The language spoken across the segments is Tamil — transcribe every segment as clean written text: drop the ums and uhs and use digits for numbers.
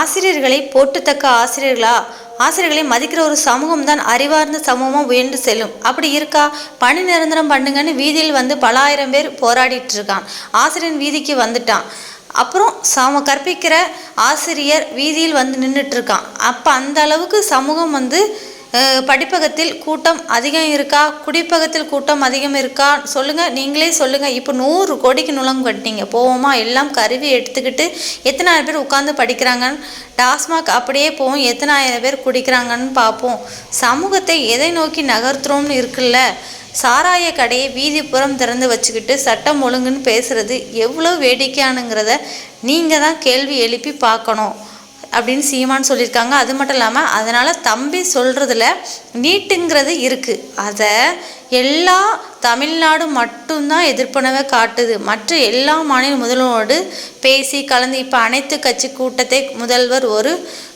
ஆசிரியர்களை போற்றத்தக்க ஆசிரியர்களா? ஆசிரியர்களை மதிக்கிற ஒரு சமூகம் தான் அறிவார்ந்த சமூகமாக உயர்ந்து செல்லும். அப்படி இருக்கா? பணி நிரந்தரம் பண்ணுங்கன்னு வீதியில் வந்து பல ஆயிரம் பேர் போராடிட்டு இருக்கான். ஆசிரியன் வீதிக்கு வந்துட்டான். அப்புறம் கற்பிக்கிற ஆசிரியர் வீதியில் வந்து நின்றுட்டு இருக்கான். அப்போ அந்த அளவுக்கு சமூகம் வந்து படிப்பகத்தில் கூட்டம் அதிகம் இருக்கா, குடிப்பகத்தில் கூட்டம் அதிகம் இருக்கா? சொல்லுங்கள், நீங்களே சொல்லுங்கள். இப்போ 100 கோடிக்கு நுழங்கு கட்டினீங்க, போவோமா? எல்லாம் கருவி எடுத்துக்கிட்டு எத்தனாயிரம் பேர் உட்காந்து படிக்கிறாங்கன்னு டாஸ்மாக் அப்படியே போவோம், எத்தனாயிரம் பேர் குடிக்கிறாங்கன்னு பார்ப்போம். சமூகத்தை எதை நோக்கி நகர்த்துறோம்னு இருக்குல்ல. சாராய கடையை வீதிப்புறம் திறந்து வச்சுக்கிட்டு சட்டம் ஒழுங்குன்னு பேசுகிறது எவ்வளோ வேடிக்கையானுங்கிறத நீங்கள் தான் கேள்வி எழுப்பி பார்க்கணும் அப்படின்னு சீமான் சொல்லியிருக்காங்க. அது மட்டும் இல்லாமல் அதனால் தம்பி சொல்கிறதுல நீட்டுங்கிறது இருக்குது. அதை எல்லா தமிழ்நாடு மட்டும்தான் எதிர்ப்பனவை காட்டுது. மற்ற எல்லா மாநில முதல்வரோடு பேசி கலந்து இப்போ அனைத்து கட்சி கூட்டத்தை முதல்வர் ஒரு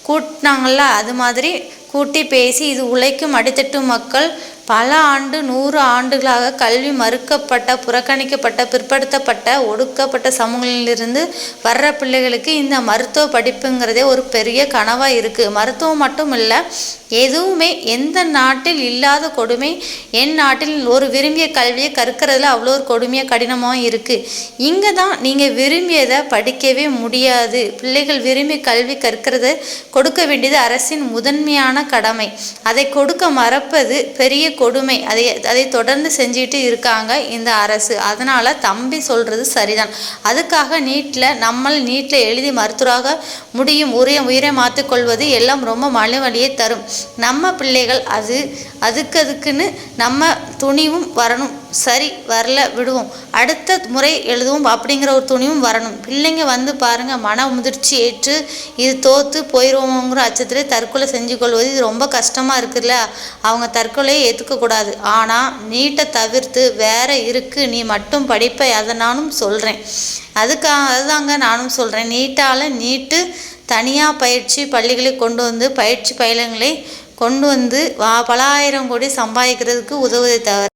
கூட்டினாங்கள்ல, அது மாதிரி கூட்டி பேசி இது உழைக்கும் அடித்தட்டு மக்கள் பல ஆண்டு 100 ஆண்டுகளாக கல்வி மறுக்கப்பட்ட, புறக்கணிக்கப்பட்ட, பிற்படுத்தப்பட்ட, ஒடுக்கப்பட்ட சமூகங்களிலிருந்து வர்ற பிள்ளைகளுக்கு இந்த மருத்துவ படிப்புங்கிறதே ஒரு பெரிய கனவாக இருக்குது. மருத்துவம் மட்டும் இல்லை, எதுவுமே எந்த நாட்டில் இல்லாத கொடுமை என் நாட்டில் ஒரு விரும்பிய கல்வியை கற்கிறதுல அவ்வளோ ஒரு கொடுமையாக கடினமாக இருக்குது. இங்கே தான் நீங்கள் விரும்பியதை படிக்கவே முடியாது. பிள்ளைகள் விரும்பி கல்வி கற்கிறத கொடுக்க வேண்டியது அரசின் முதன்மையான கடமை. அதை கொடுக்க மறப்பது பெரிய கொடுமை. அதை தொடர்ந்து செஞ்சுட்டு இருக்காங்க இந்த அரசு. அதனால் தம்பி சொல்கிறது சரிதான். அதுக்காக நீட்டில் எழுதி மருத்துவராக முடியும், உயிரை மாற்றிக்கொள்வது எல்லாம் ரொம்ப மனவலியை தரும். நம்ம பிள்ளைகள் அதுக்குன்னு நம்ம துணிவும் வரணும். சரி, வரல விடுவோம், அடுத்த முறை எழுதுவோம் அப்படிங்கிற ஒரு துணிவும் வரணும். பிள்ளைங்க வந்து பாருங்கள், மன முதிர்ச்சி ஏற்று இது தோற்று போயிடுவோங்கிற அச்சத்தில் தற்கொலை செஞ்சு கொள்வது இது ரொம்ப கஷ்டமாக இருக்குல்ல. அவங்க தற்கொலையை ஏற்றுக்கக்கூடாது. ஆனால் நீட்டை தவிர்த்து வேற இருக்குது, நீ மட்டும் படிப்பை. அதை நானும் சொல்கிறேன். அதுதாங்க நானும் சொல்கிறேன். நீட்டு தனியாக பயிற்சி பள்ளிகளை கொண்டு வந்து பயிற்சி பயிலங்களை கொண்டு வந்து பல ஆயிரம் கோடி சம்பாதிக்கிறதுக்கு உதவுவதை தவிர